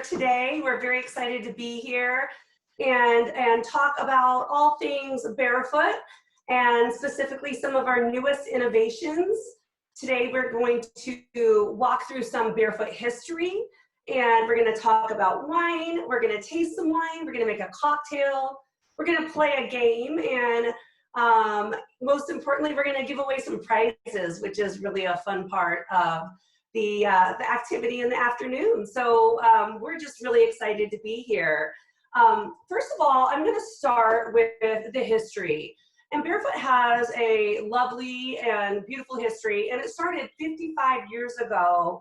today. We're very excited to be here and talk about all things Barefoot and specifically some of our newest innovations. Today we're going to walk through some Barefoot history, and we're going to talk about wine. We're going to taste some wine. We're going to make a cocktail. We're going to play a game, and most importantly, we're going to give away some prizes, which is really a fun part of the activity in the afternoon. So we're just really excited to be here. First of all, I'm going to start with the history. And Barefoot has a lovely and beautiful history, and it started 55 years ago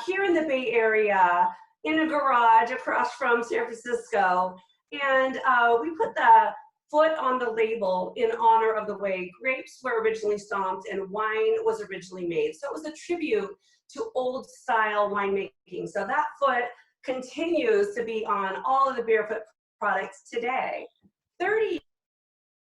here in the Bay Area in a garage across from San Francisco. And we put the foot on the label in honor of the way grapes were originally stomped and wine was originally made. So it was a tribute to old style winemaking. So that foot continues to be on all of the Barefoot products today. 30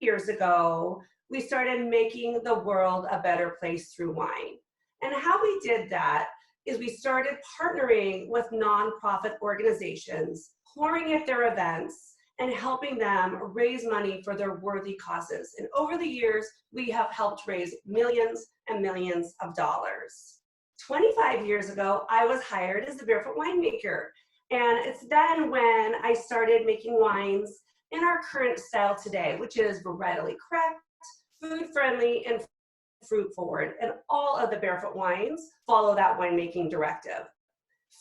years ago, we started making the world a better place through wine. And how we did that is we started partnering with nonprofit organizations, pouring at their events, and helping them raise money for their worthy causes. And over the years, we have helped raise millions and millions of dollars. 25 years ago, I was hired as the Barefoot Winemaker. And it's then when I started making wines in our current style today, which is varietally correct, food friendly, and fruit forward. And all of the Barefoot wines follow that winemaking directive.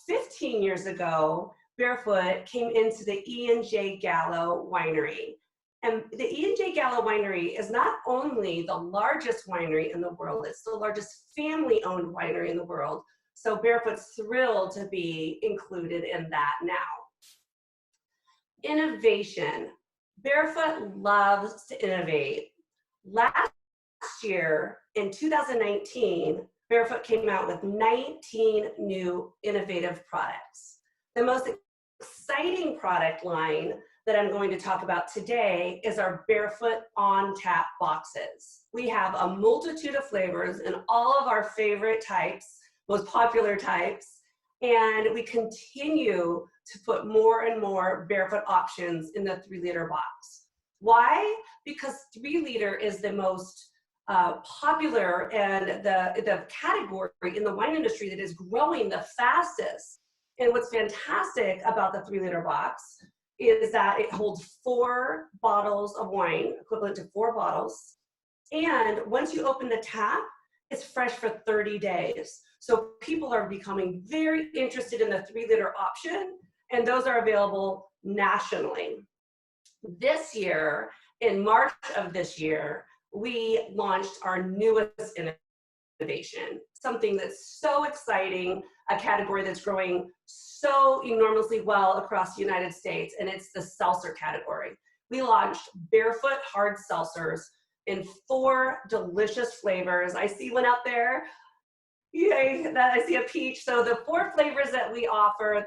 15 years ago, Barefoot came into the E&J Gallo winery. And the E&J Gallo winery is not only the largest winery in the world, it's the largest family-owned winery in the world. So Barefoot's thrilled to be included in that now. Innovation. Barefoot loves to innovate. Last year, in 2019, Barefoot came out with 19 new innovative products. The most exciting product line that I'm going to talk about today is our Barefoot on tap boxes. We have a multitude of flavors in all of our favorite types, most popular types, and we continue to put more and more Barefoot options in the 3-liter box. Why? Because 3-liter is the most popular and the category in the wine industry that is growing the fastest. And what's fantastic about the 3-liter box is that it holds 4 bottles of wine, equivalent to 4 bottles. And once you open the tap, it's fresh for 30 days. So people are becoming very interested in the 3-liter option, and those are available nationally. This year, in March of this year, we launched our newest innovation, something that's so exciting, a category that's growing so enormously well across the United States, and it's the seltzer category. We launched Barefoot Hard Seltzers in 4 delicious flavors. I see one out there. Yay, that I see a peach. So the 4 flavors that we offer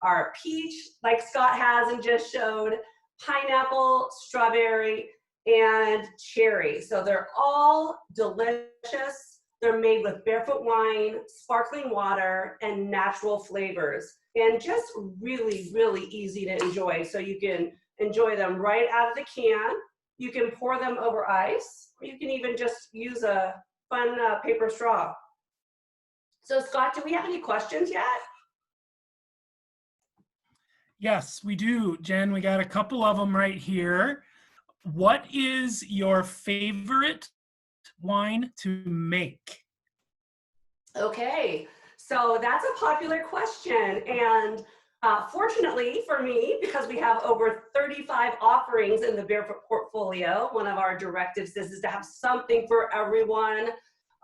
are peach, like Scott has and just showed, pineapple, strawberry, and cherry. So they're all delicious. They're made with Barefoot wine, sparkling water, and natural flavors. And just really, really easy to enjoy. So you can enjoy them right out of the can. You can pour them over ice, or you can even just use a fun paper straw. So Scott, do we have any questions yet? Yes, we do, Jen. We got a couple of them right here. What is your favorite wine to make? Okay, so that's a popular question. And fortunately for me, because we have over 35 offerings in the Barefoot portfolio, one of our directives is to have something for everyone.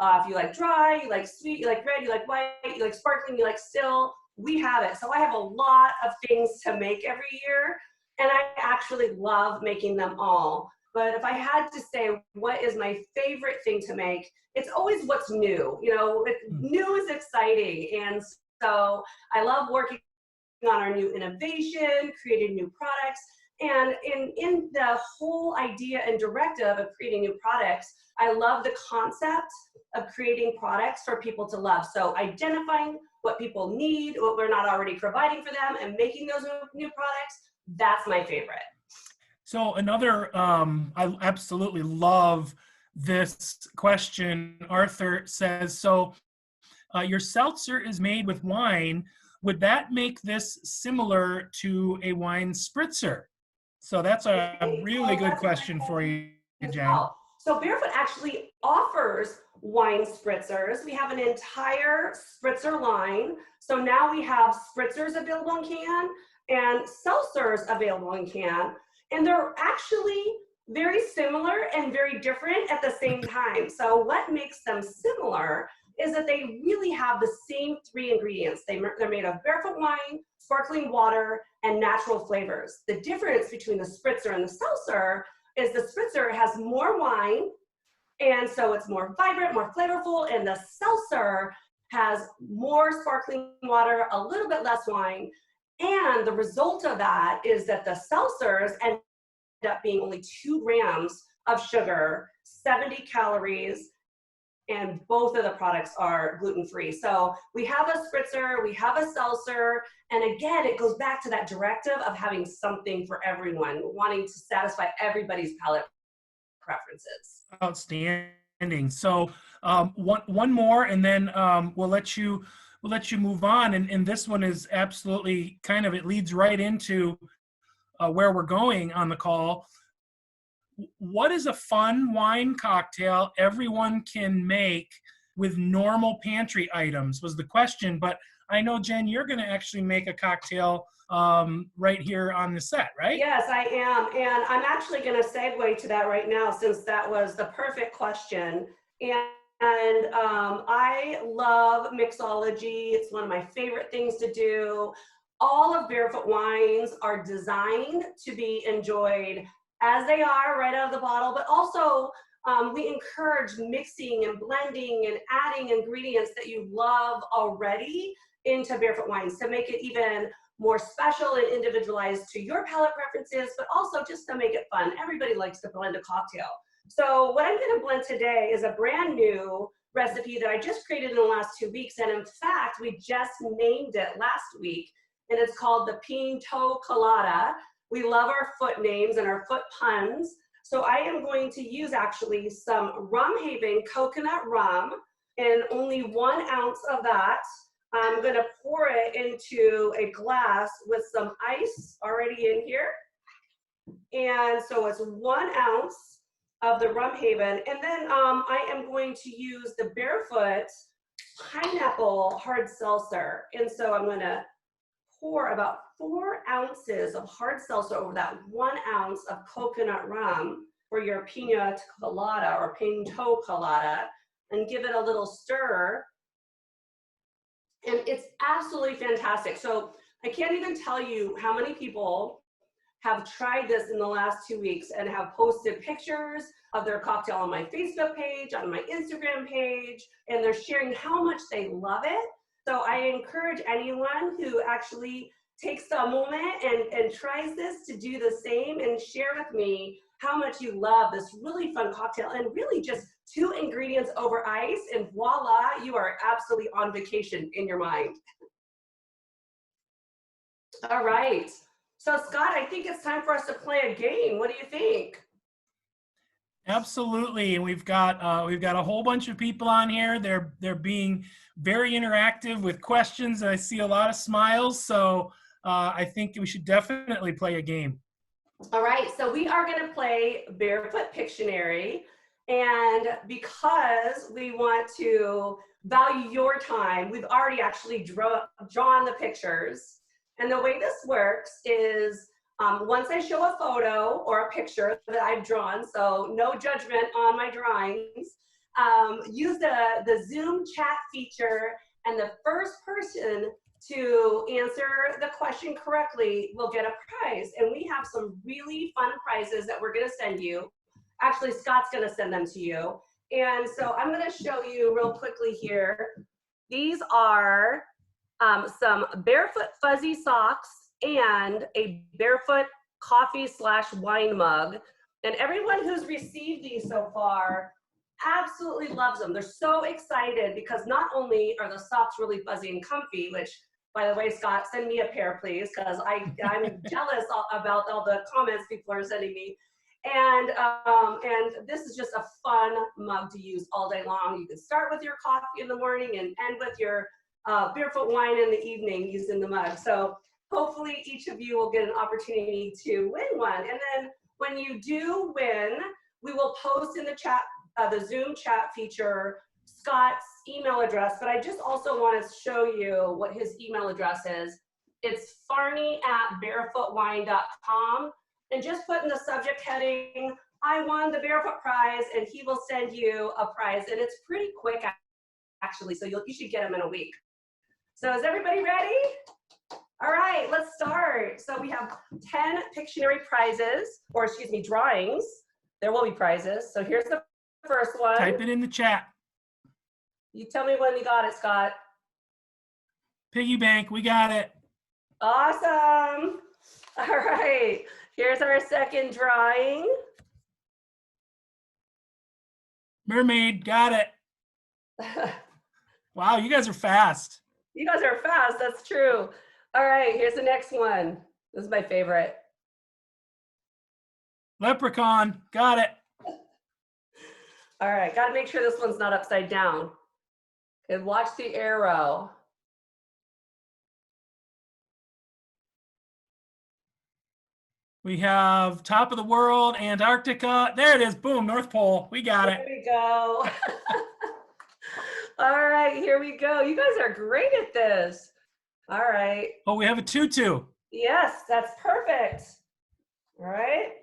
If you like dry, you like sweet, you like red, you like white, you like sparkling, you like still, we have it. So I have a lot of things to make every year, and I actually love making them all. But if I had to say what is my favorite thing to make, it's always what's new. You know, new is exciting. And so I love working on our new innovation, creating new products, And in the whole idea and directive of creating new products, I love the concept of creating products for people to love. So identifying what people need, what we're not already providing for them, and making those new products, that's my favorite. So another, I absolutely love this question. Arthur says, so your seltzer is made with wine. Would that make this similar to a wine spritzer? So that's a really good question for you, Jen. So Barefoot actually offers wine spritzers. We have an entire spritzer line. So now we have spritzers available in can and seltzers available in can. And they're actually very similar and very different at the same time. So what makes them similar is that they really have the same three ingredients. They're made of Barefoot wine, sparkling water, and natural flavors. The difference between the spritzer and the seltzer is the spritzer has more wine, and so it's more vibrant, more flavorful, and the seltzer has more sparkling water, a little bit less wine. And the result of that is that the seltzers end up being only 2 grams of sugar, 70 calories, and both of the products are gluten-free. So we have a spritzer, we have a seltzer, and again, it goes back to that directive of having something for everyone, wanting to satisfy everybody's palate preferences. Outstanding. So one more, and then we'll let you move on. And this one is absolutely kind of, it leads right into where we're going on the call. What is a fun wine cocktail everyone can make with normal pantry items was the question, but I know, Jen, you're going to actually make a cocktail right here on the set, right? Yes, I am. And I'm actually going to segue to that right now, since that was the perfect question. And I love mixology. It's one of my favorite things to do. All of Barefoot wines are designed to be enjoyed as they are right out of the bottle, but also we encourage mixing and blending and adding ingredients that you love already into Barefoot wines to make it even more special and individualized to your palate preferences, but also just to make it fun. Everybody likes to blend a cocktail. So what I'm going to blend today is a brand new recipe that I just created in the last 2 weeks. And in fact, we just named it last week, and it's called the Pinot Colada. We love our foot names and our foot puns. So I am going to use actually some Rum Haven coconut rum, and only 1 ounce of that. I'm going to pour it into a glass with some ice already in here. And so it's 1 ounce of the Rum Haven. And then I am going to use the Barefoot pineapple hard seltzer. And so I'm going to pour about 4 ounces of hard seltzer over that 1 ounce of coconut rum for your Pinot Colada or Pinot Colada, and give it a little stir. And it's absolutely fantastic. So I can't even tell you how many people have tried this in the last 2 weeks and have posted pictures of their cocktail on my Facebook page, on my Instagram page, and they're sharing how much they love it. So I encourage anyone who actually takes a moment and tries this to do the same and share with me how much you love this really fun cocktail, and really just 2 ingredients over ice, and voila, you are absolutely on vacation in your mind. All right. So Scott, I think it's time for us to play a game. What do you think? Absolutely, and we've got a whole bunch of people on here. They're being very interactive with questions. I see a lot of smiles, so I think we should definitely play a game. All right, so we are going to play Barefoot Pictionary, and because we want to value your time, we've already actually drawn the pictures. And the way this works is once I show a photo or a picture that I've drawn, so no judgment on my drawings, use the Zoom chat feature, and the first person to answer the question correctly will get a prize. And we have some really fun prizes that we're going to send you. Actually, Scott's going to send them to you. And so I'm going to show you real quickly here. These are some Barefoot fuzzy socks and a Barefoot coffee/wine mug. And everyone who's received these so far absolutely loves them. They're so excited because not only are the socks really fuzzy and comfy, which, by the way, Scott, send me a pair, please, because I'm jealous about all the comments people are sending me. And this is just a fun mug to use all day long. You can start with your coffee in the morning and end with your Barefoot wine in the evening using the mug. So hopefully each of you will get an opportunity to win one. And then when you do win, we will post in the chat, the Zoom chat feature, Scott's email address, but I just also want to show you what his email address is. It's farney@barefootwine.com, and just put in the subject heading, I won the Barefoot prize, and he will send you a prize, and it's pretty quick actually, so you should get them in a week. So is everybody ready? All right, let's start. So we have 10 Pictionary prizes, or excuse me, drawings. There will be prizes. So here's the first one. Type it in the chat. You tell me when you got it, Scott. Piggy bank, we got it. Awesome. All right, here's our second drawing. Mermaid, got it. Wow, you guys are fast. You guys are fast, that's true. All right, here's the next one. This is my favorite. Leprechaun, got it. All right, got to make sure this one's not upside down. And watch the arrow. We have top of the world, Antarctica. There it is, boom, North Pole. We got it. There we go. All right, here we go. You guys are great at this. All right. Oh, we have a tutu. Yes, that's perfect. All right.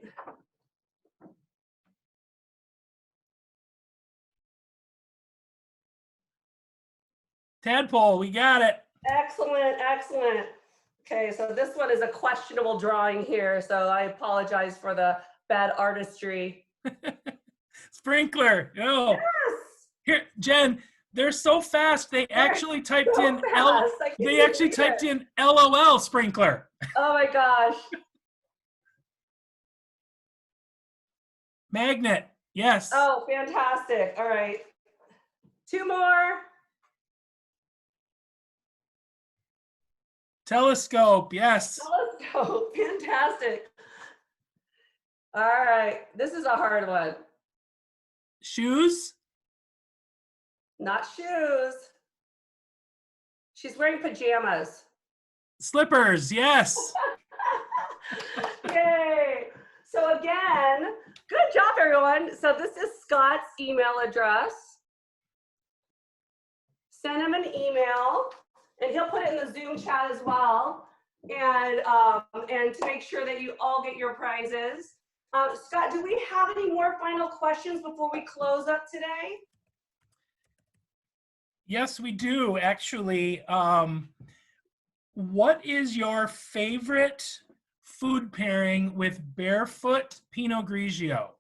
Tadpole, we got it. Excellent, excellent. Okay, so this one is a questionable drawing here, so I apologize for the bad artistry. Sprinkler. Oh. Yes. Here, Jen, they're so fast. They actually typed in LOL sprinkler. Oh my gosh. Magnet. Yes. Oh, fantastic. All right. Two more. Telescope. Yes. Telescope. Fantastic. All right. This is a hard one. Shoes. Not shoes. She's wearing pajamas. Slippers. Yes. Yay. So again, good job, everyone. So this is Scott's email address. Send him an email, and he'll put it in the Zoom chat as well. And to make sure that you all get your prizes. Scott, do we have any more final questions before we close up today? Yes, we do, actually. What is your favorite food pairing with Barefoot Pinot Grigio?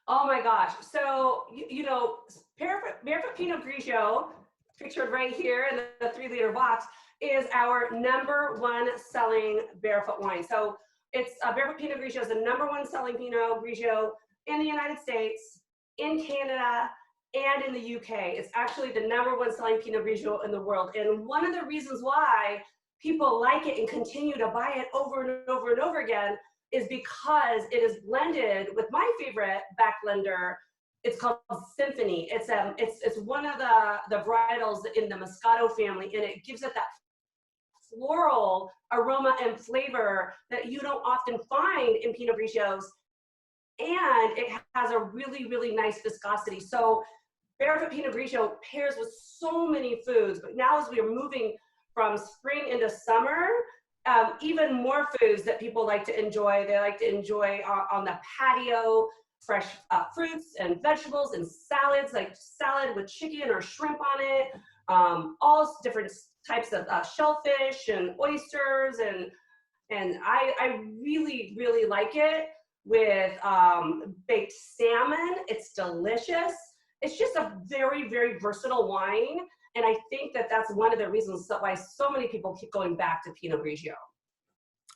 Oh my gosh. So, you know, Barefoot Pinot Grigio, pictured right here in the 3-liter box, is our #1 selling Barefoot wine. So it's Barefoot Pinot Grigio is the #1 selling Pinot Grigio in the United States, in Canada, and in the UK. It's actually the #1 selling Pinot Grigio in the world. And one of the reasons why people like it and continue to buy it over and over and over again is because it is blended with my favorite back blender. It's called Symphony. It's one of the varietals in the Moscato family, and it gives it that floral aroma and flavor that you don't often find in Pinot Grigios. And it has a really, really nice viscosity. So Barefoot Pinot Grigio pairs with so many foods, but now as we are moving from spring into summer, even more foods that people like to enjoy. They like to enjoy on the patio, fresh fruits and vegetables and salads, like salad with chicken or shrimp on it, all different types of shellfish and oysters, and I really, really like it with baked salmon. It's delicious. It's just a very, very versatile wine. And I think that that's one of the reasons why so many people keep going back to Pinot Grigio.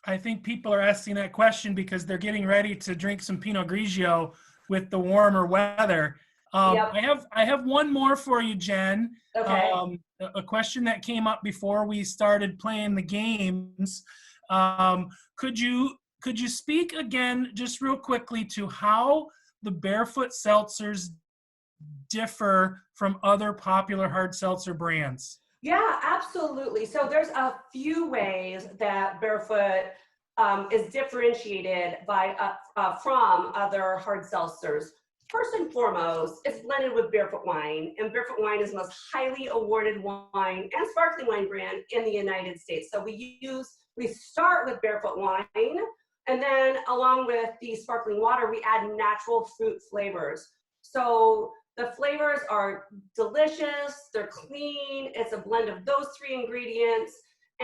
I think people are asking that question because they're getting ready to drink some Pinot Grigio with the warmer weather. Yep. I have one more for you, Jen. Okay. A question that came up before we started playing the games. Um, could you speak again, just real quickly, to how the Barefoot seltzers differ from other popular hard seltzer brands? Yeah, absolutely. So there's a few ways that Barefoot is differentiated from other hard seltzers. First and foremost, it's blended with Barefoot wine, and Barefoot wine is the most highly awarded wine and sparkling wine brand in the United States. So we start with Barefoot wine, and then along with the sparkling water, we add natural fruit flavors. So the flavors are delicious, they're clean, it's a blend of those three ingredients,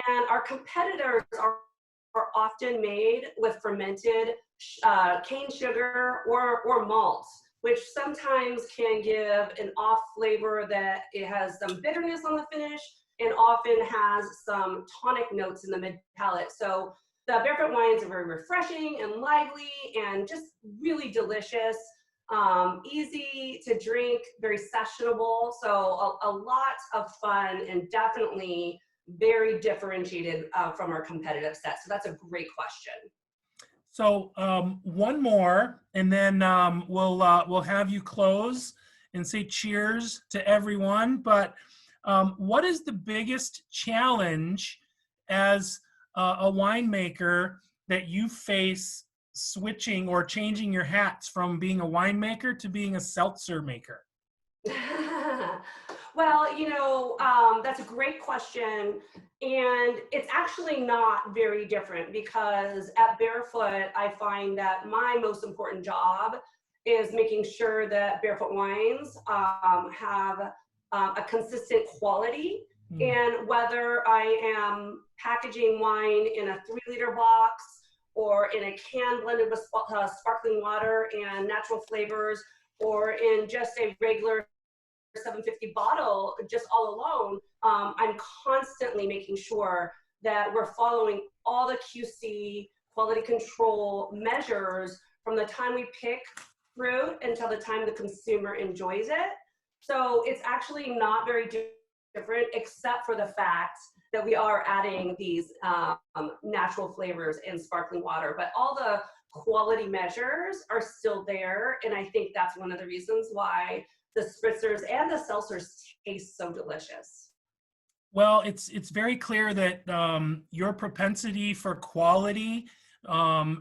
and our competitors are often made with fermented cane sugar or malts, which sometimes can give an off flavor that it has some bitterness on the finish and often has some tonic notes in the mid palate. So the Barefoot wines are very refreshing and lively and just really delicious. Easy to drink, very sessionable. So a lot of fun and definitely very differentiated from our competitive set. So that's a great question. So one more, and then we'll have you close and say cheers to everyone. But what is the biggest challenge as a winemaker that you face switching or changing your hats from being a winemaker to being a seltzer maker? Well, that's a great question. And it's actually not very different because at Barefoot, I find that my most important job is making sure that Barefoot wines have a consistent quality. Mm. And whether I am packaging wine in a 3-liter box or in a can blended with sparkling water and natural flavors, or in just a regular 750 bottle just all alone, I'm constantly making sure that we're following all the QC quality control measures from the time we pick fruit until the time the consumer enjoys it. So it's actually not very different, except for the fact that we are adding these natural flavors in sparkling water, but all the quality measures are still there. And I think that's one of the reasons why the spritzers and the seltzers taste so delicious. Well, it's very clear that your propensity for quality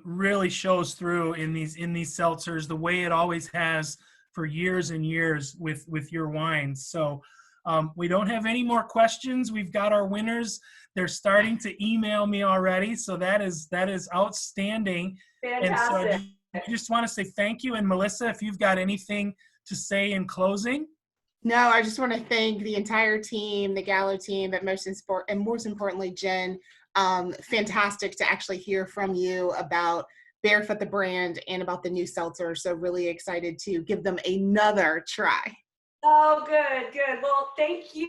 really shows through in these seltzers, the way it always has for years and years with your wines. So we don't have any more questions. We've got our winners. They're starting to email me already, so that is outstanding. Fantastic. And so I just want to say thank you. And Melissa, if you've got anything to say in closing. No, I just want to thank the entire team, the Gallo team, but most importantly, Jen. Fantastic to actually hear from you about Barefoot the brand and about the new seltzer. So really excited to give them another try. Oh, good. Well, thank you.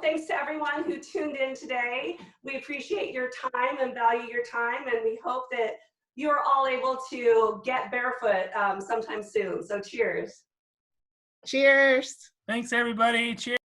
Thanks to everyone who tuned in today. We appreciate your time and value your time, and we hope that you're all able to get Barefoot sometime soon. So cheers. Cheers. Thanks, everybody. Cheers.